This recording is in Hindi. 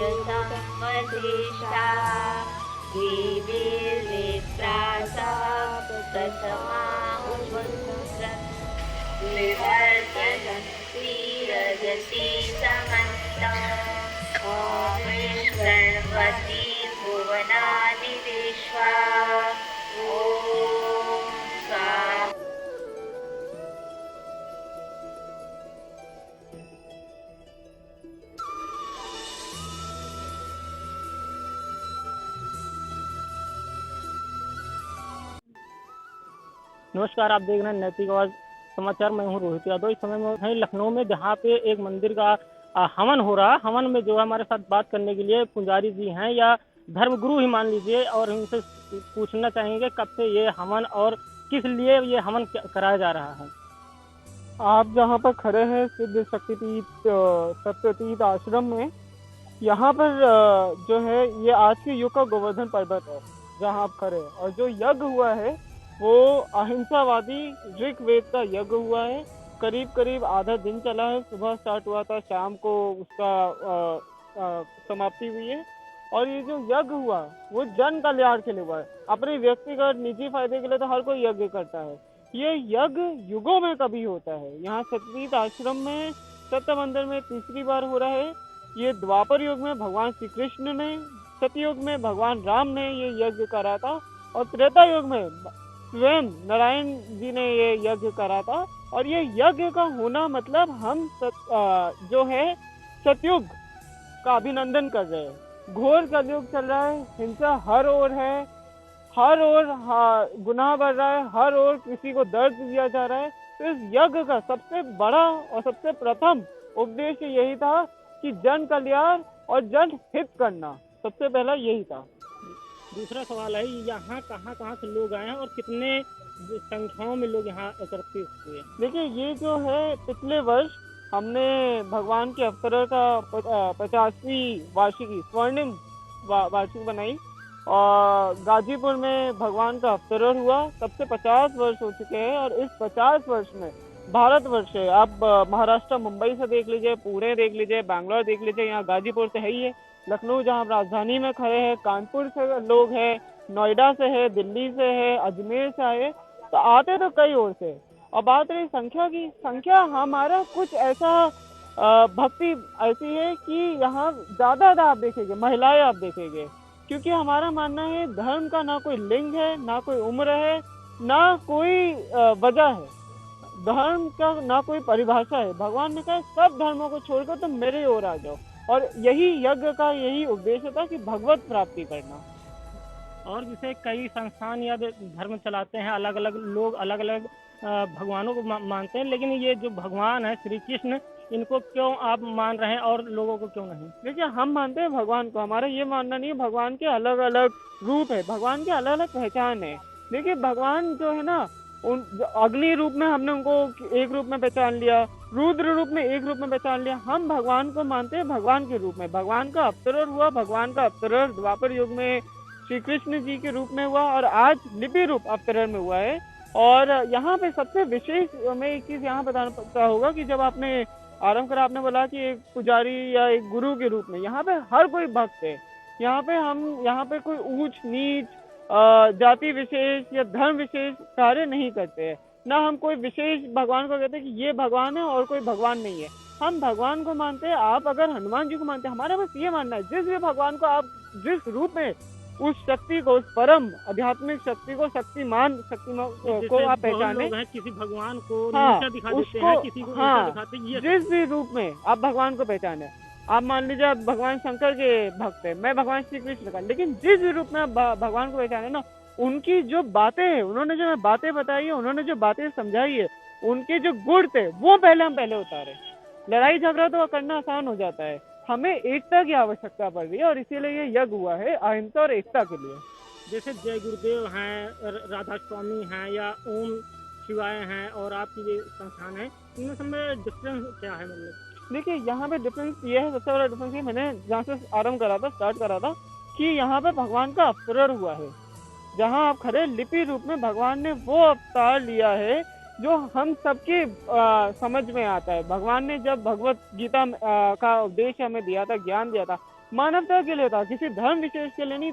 संवदिष्टा द्विविर्नेत्रा सा प्रथमा विवर्तयन्ती रजसी समन्ता विष्णवती भुवनानि विश्वा ॐ स्वाहा। नमस्कार, आप देख रहे हैं नैतिक आवाज समाचार। मैं हूं रोहित यादव। इस समय में है लखनऊ में, जहां पे एक मंदिर का हवन हो रहा है। हवन में जो है हमारे साथ बात करने के लिए पुजारी जी हैं, या धर्मगुरु ही मान लीजिए, और उनसे पूछना चाहेंगे कब से ये हवन और किस लिए ये हवन कराया जा रहा है। आप जहाँ पर खड़े हैं सिद्ध शक्तिपीठ सत्यतीर्थ आश्रम में, यहाँ पर जो है ये आज के युग का गोवर्धन पर्वत है जहाँ आप खड़े हैं। और जो यज्ञ हुआ है वो अहिंसावादी ऋग्वेद का यज्ञ हुआ है। करीब करीब आधा दिन चला है। सुबह स्टार्ट हुआ था, शाम को उसका समाप्ति हुई है। और ये जो यज्ञ हुआ वो जन कल्याण के लिए हुआ है। अपने व्यक्तिगत निजी फायदे के लिए तो हर कोई यज्ञ करता है। ये यज्ञ युगों में कभी होता है। यहाँ सत्यतीर्थ आश्रम में सत्य मंदिर में तीसरी बार हो रहा है। ये द्वापर युग में भगवान श्री कृष्ण ने, सतयुग में भगवान राम ने ये यज्ञ करा था, और त्रेता युग में स्वयं नारायण जी ने ये यज्ञ करा था। और ये यज्ञ का होना मतलब हम जो है सतयुग का अभिनंदन कर रहे हैं। घोर कलयुग चल रहा है, हिंसा हर ओर है, हर ओर गुनाह बढ़ रहा है, हर ओर किसी को दर्द दिया जा रहा है। तो इस यज्ञ का सबसे बड़ा और सबसे प्रथम उद्देश्य यही था कि जन कल्याण और जन हित करना, सबसे पहला यही था। दूसरा सवाल है, यहाँ कहाँ कहाँ से लोग आए हैं और कितने संख्याओं में लोग यहाँ एकत्रित हुए? देखिए, ये जो है पिछले वर्ष हमने भगवान के अवतरण का 50वीं वार्षिकी स्वर्णिम वार्षिक बनाई, और गाजीपुर में भगवान का अवतरण हुआ। तब से 50 वर्ष हो चुके हैं। और इस 50 वर्ष में भारतवर्ष है, आप महाराष्ट्र मुंबई से देख लीजिए, पुणे देख लीजिए, बैंगलोर देख लीजिए, यहाँ गाजीपुर से है ही है, लखनऊ जहाँ राजधानी में खड़े हैं, कानपुर से लोग हैं, नोएडा से है, दिल्ली से है, अजमेर से आए, तो आते तो कई ओर से। और बात रही संख्या की, संख्या हमारा कुछ ऐसा भक्ति ऐसी है कि यहाँ ज्यादा आप देखेंगे महिलाएं आप देखेंगे, क्योंकि हमारा मानना है धर्म का ना कोई लिंग है, ना कोई उम्र है, ना कोई वजह है। धर्म का ना कोई परिभाषा है। भगवान ने कहा सब धर्मों को छोड़कर तुम मेरे ओर आ जाओ। और यही यज्ञ का यही उद्देश्य था कि भगवत प्राप्ति करना। और जैसे कई संस्थान या धर्म चलाते हैं, अलग अलग लोग अलग अलग भगवानों को मानते हैं, लेकिन ये जो भगवान है श्री कृष्ण, इनको क्यों आप मान रहे हैं और लोगों को क्यों नहीं? देखिए, हम मानते हैं भगवान को। हमारा ये मानना नहीं है भगवान के अलग अलग रूप है, भगवान के अलग अलग पहचान है। देखिए, भगवान जो है ना, उन अग्नि रूप में हमने उनको एक रूप में पहचान लिया, रुद्र रूप में एक रूप में पहचान लिया। हम भगवान को मानते हैं भगवान के रूप में। भगवान का अवतरण हुआ, भगवान का अवतरण द्वापर युग में श्री कृष्ण जी के रूप में हुआ, और आज लिपि रूप अवतरण में हुआ है। और यहाँ पे सबसे विशेष मैं एक चीज यहाँ बताना होगा कि जब आपने आरंभ करा, आपने बोला कि एक पुजारी या एक गुरु के रूप में, यहाँ पे हर कोई भक्त है। यहाँ पे कोई ऊंच नीच जाति विशेष या धर्म विशेष कार्य नहीं करते हैं। ना हम कोई विशेष भगवान को कहते हैं कि ये भगवान है और कोई भगवान नहीं है। हम भगवान को मानते हैं। आप अगर हनुमान जी को मानते हैं, हमारा बस ये मानना है, जिस भी भगवान को आप जिस रूप में, उस शक्ति को, उस परम आध्यात्मिक शक्ति को, शक्तिमान को आप पहचाने। किसी भगवान को हाँ, दिखा देते हैं, किसी को दिखाते हैं, जिस भी रूप में आप भगवान को पहचाने। आप मान लीजिए आप भगवान शंकर के भक्त है, मैं भगवान श्री कृष्ण का, लेकिन जिस भी रूप में आप भगवान को पहचाने ना, उनकी जो बातें हैं, उन्होंने जो बातें बताई है, उन्होंने जो बातें समझाई है, उनके जो गुण थे वो हम पहले उतारे। लड़ाई झगड़ा तो करना आसान हो जाता है, हमें एकता की आवश्यकता पड़ रही है, और इसीलिए ये यज्ञ हुआ है अहिंसा और एकता के लिए। जैसे जय गुरुदेव हैं, राधा स्वामी हैं, या ओम शिवाय हैं, और आपकी ये संस्थान है, इनमें सब में डिफरेंस क्या है? मतलब देखिए, यहाँ पे डिफरेंस ये है, सबसे बड़ा डिफरेंस ये, मैंने जहाँ से आरंभ करा था, स्टार्ट करा था, कि यहाँ पे भगवान का अवतरण हुआ है। जहाँ आप खड़े, लिपि रूप में भगवान ने वो अवतार लिया है जो हम सबके समझ में आता है। भगवान ने जब भगवत गीता का उपदेश हमें दिया था, ज्ञान दिया था, मानवता के लिए था, किसी धर्म विशेष के लिए नहीं।